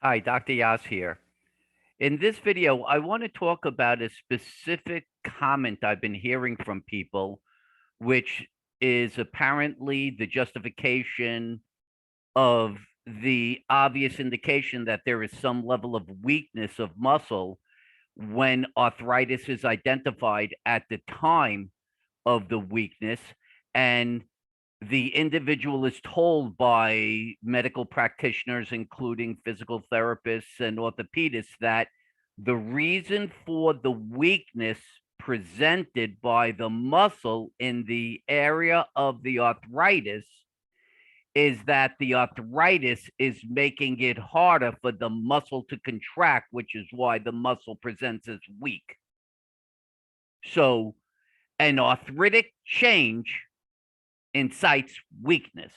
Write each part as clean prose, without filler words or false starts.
Hi, Dr. Yass here. In this video, I want to talk about a specific comment I've been hearing from people, which is apparently the justification of the obvious indication that there is some level of weakness of muscle when arthritis is identified at the time of the weakness. And the individual is told by medical practitioners, including physical therapists and orthopedists, that the reason for the weakness presented by the muscle in the area of the arthritis is that the arthritis is making it harder for the muscle to contract, which is why the muscle presents as weak. So, an arthritic change incites weakness.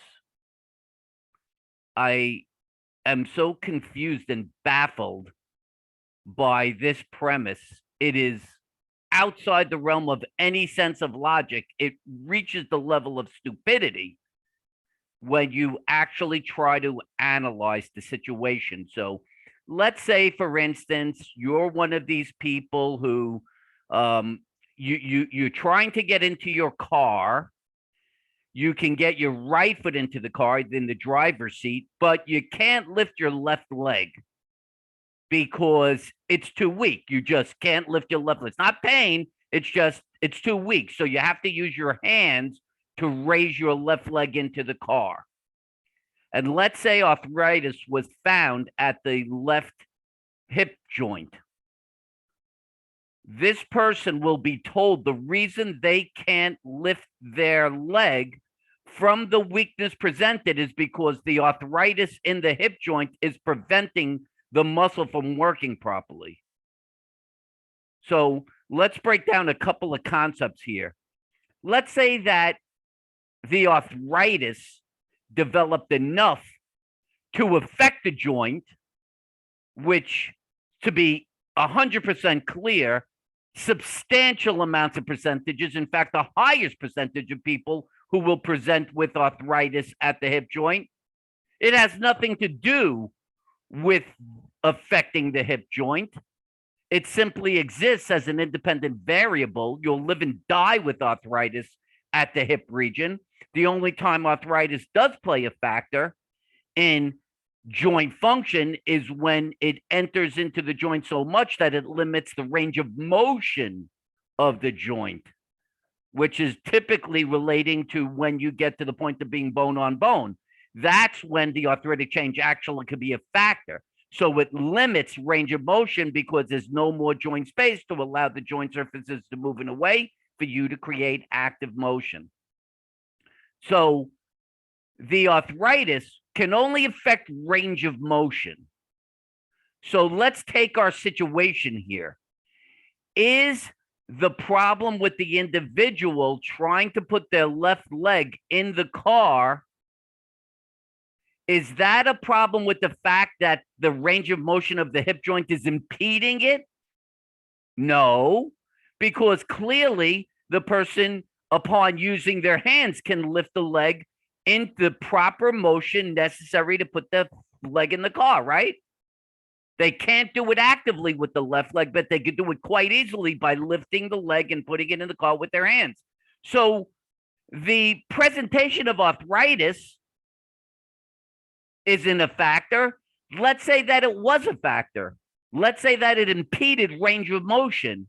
I am so confused and baffled by this premise. It is outside the realm of any sense of logic. It reaches the level of stupidity when you actually try to analyze the situation. So let's say, for instance, you're one of these people who you're trying to get into your car. You can get your right foot into the car in the driver's seat, but you can't lift your left leg because it's too weak. You just can't lift your left leg. It's not pain. It's too weak. So you have to use your hands to raise your left leg into the car. And let's say arthritis was found at the left hip joint. This person will be told the reason they can't lift their leg from the weakness presented is because the arthritis in the hip joint is preventing the muscle from working properly. So let's break down a couple of concepts here. Let's say that the arthritis developed enough to affect the joint, which, to be 100% clear, substantial amounts of percentages, in fact, the highest percentage of people who will present with arthritis at the hip joint, it has nothing to do with affecting the hip joint. It simply exists as an independent variable. You'll live and die with arthritis at the hip region. The only time arthritis does play a factor in joint function is when it enters into the joint so much that it limits the range of motion of the joint, which is typically relating to when you get to the point of being bone on bone. That's when the arthritic change actually could be a factor. So it limits range of motion because there's no more joint space to allow the joint surfaces to move in a way for you to create active motion. So the arthritis can only affect range of motion. So let's take our situation here. Is the problem with the individual trying to put their left leg in the car, is that a problem with the fact that the range of motion of the hip joint is impeding it? No, because clearly the person, upon using their hands, can lift the leg in the proper motion necessary to put the leg in the car, right? They can't do it actively with the left leg, but they could do it quite easily by lifting the leg and putting it in the car with their hands. So the presentation of arthritis isn't a factor. Let's say that it was a factor. Let's say that it impeded range of motion,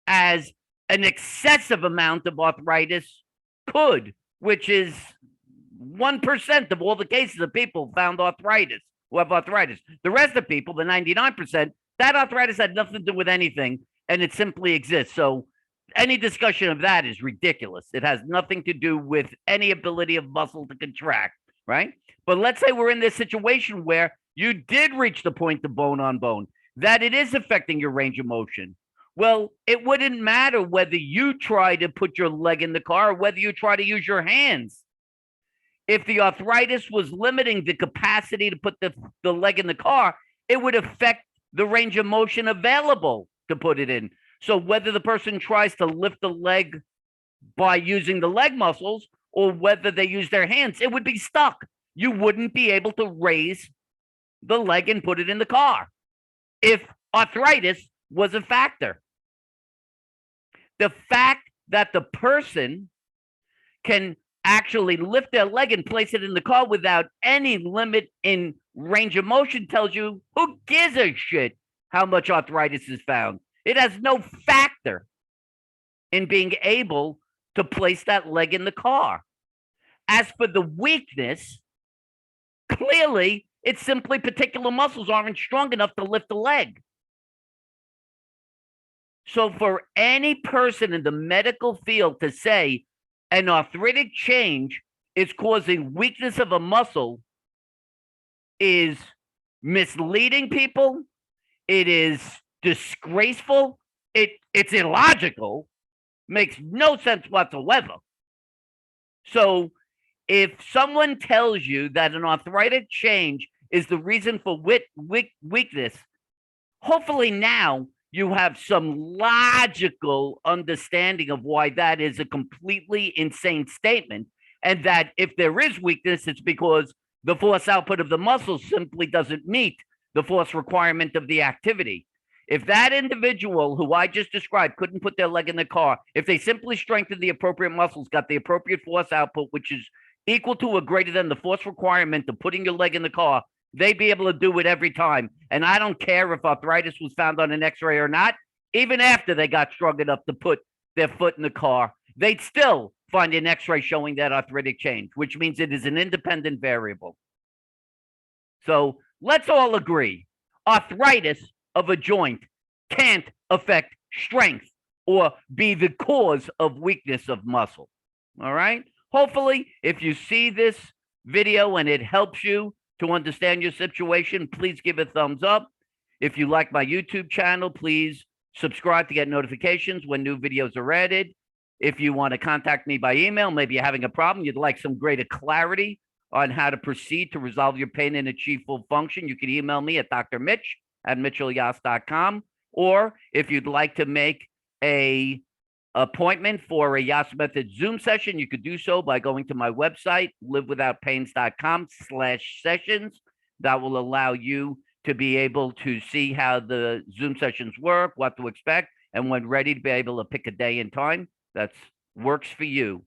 as an excessive amount of arthritis could, which is 1% of all the cases of people found arthritis, who have arthritis. The rest of people, the 99%, that arthritis had nothing to do with anything, and it simply exists. So any discussion of that is ridiculous. It has nothing to do with any ability of muscle to contract, right? But let's say we're in this situation where you did reach the point of bone on bone, that it is affecting your range of motion. Well, it wouldn't matter whether you try to put your leg in the car or whether you try to use your hands. If the arthritis was limiting the capacity to put the leg in the car, it would affect the range of motion available to put it in. So whether the person tries to lift the leg by using the leg muscles or whether they use their hands, it would be stuck. You wouldn't be able to raise the leg and put it in the car if arthritis was a factor. The fact that the person can actually lift their leg and place it in the car without any limit in range of motion tells you who gives a shit how much arthritis is found. It has no factor in being able to place that leg in the car. As for the weakness, clearly it's simply particular muscles aren't strong enough to lift the leg. So for any person in the medical field to say an arthritic change is causing weakness of a muscle is misleading people. It is disgraceful. It's illogical. Makes no sense whatsoever. So if someone tells you that an arthritic change is the reason for weakness, hopefully now you have some logical understanding of why that is a completely insane statement, and that if there is weakness, it's because the force output of the muscle simply doesn't meet the force requirement of the activity. If that individual who I just described couldn't put their leg in the car, if they simply strengthened the appropriate muscles, got the appropriate force output, which is equal to or greater than the force requirement of putting your leg in the car, they'd be able to do it every time. And I don't care if arthritis was found on an x-ray or not. Even after they got strong enough to put their foot in the car, they'd still find an x-ray showing that arthritic change, which means it is an independent variable. So let's all agree, arthritis of a joint can't affect strength or be the cause of weakness of muscle. All right? Hopefully, if you see this video and it helps you to understand your situation, please give a thumbs up. If you like my YouTube channel, please subscribe to get notifications when new videos are added. If you want to contact me by email, maybe you're having a problem, you'd like some greater clarity on how to proceed to resolve your pain and achieve full function, you can email me at drmitch@mitchellyass.com. Or if you'd like to make a appointment for a Yass Method Zoom session, you could do so by going to my website, livewithoutpains.com/sessions. That will allow you to be able to see how the Zoom sessions work, what to expect, and when ready to be able to pick a day and time that works for you.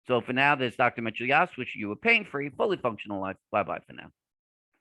So for now, there's Dr. Mitchell Yass wishing you a pain-free, fully functional life. Bye-bye for now.